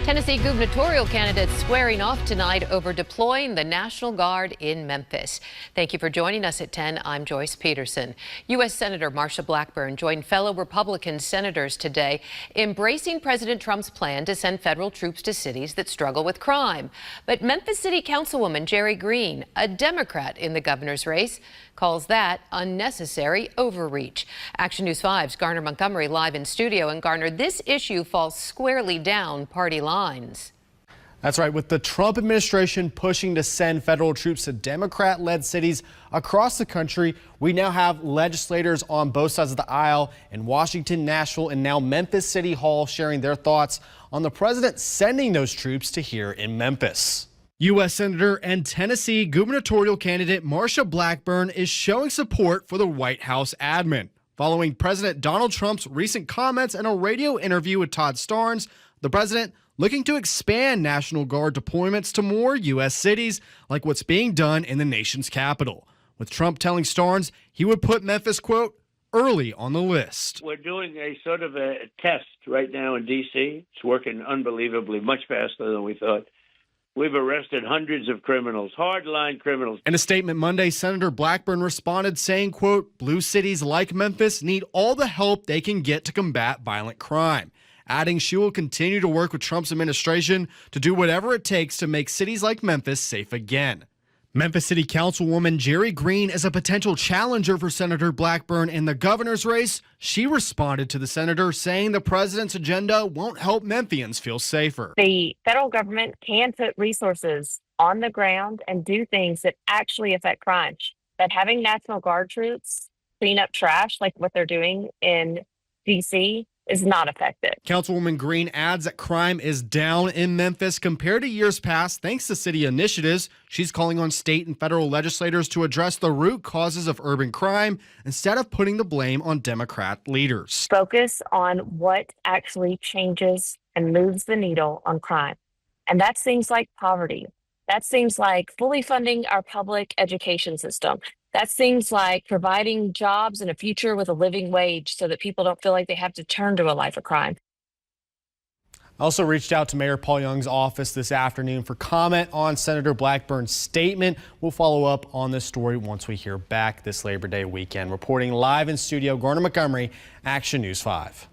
Tennessee gubernatorial candidates squaring off tonight over deploying the National Guard in Memphis. Thank you for joining us at 10. I'm Joyce Peterson. U.S. Senator Marsha Blackburn joined fellow Republican senators today embracing President Trump's plan to send federal troops to cities that struggle with crime. But Memphis City Councilwoman Jerry Green, a Democrat in the governor's race, calls that unnecessary overreach. Action News 5's Garner Montgomery live in studio. And Garner, this issue falls squarely down party lines. That's right. With the Trump administration pushing to send federal troops to Democrat-led cities across the country, we now have legislators on both sides of the aisle in Washington, Nashville, and now Memphis City Hall sharing their thoughts on the president sending those troops to here in Memphis. U.S. Senator and Tennessee gubernatorial candidate Marsha Blackburn is showing support for the White House admin. Following President Donald Trump's recent comments in a radio interview with Todd Starnes, the president looking to expand National Guard deployments to more U.S. cities, like what's being done in the nation's capital. With Trump telling Starnes he would put Memphis, quote, early on the list. We're doing a sort of a test right now in D.C. It's working unbelievably, much faster than we thought. We've arrested hundreds of criminals, hardline criminals. In a statement Monday, Senator Blackburn responded saying, quote, blue cities like Memphis need all the help they can get to combat violent crime, adding she will continue to work with Trump's administration to do whatever it takes to make cities like Memphis safe again. Memphis City Councilwoman Jerry Green is a potential challenger for Senator Blackburn in the governor's race. She responded to the senator saying the president's agenda won't help Memphians feel safer. The federal government can put resources on the ground and do things that actually affect crime. But having National Guard troops clean up trash like what they're doing in D.C. is not effective. Councilwoman Green adds that crime is down in Memphis compared to years past thanks to city initiatives. She's calling on state and federal legislators to address the root causes of urban crime instead of putting the blame on Democrat leaders. Focus on what actually changes and moves the needle on crime. And that's things like poverty. That's things like fully funding our public education system. That's things like providing jobs and a future with a living wage so that people don't feel like they have to turn to a life of crime. I also reached out to Mayor Paul Young's office this afternoon for comment on Senator Blackburn's statement. We'll follow up on this story once we hear back this Labor Day weekend. Reporting live in studio, Garner Montgomery, Action News 5.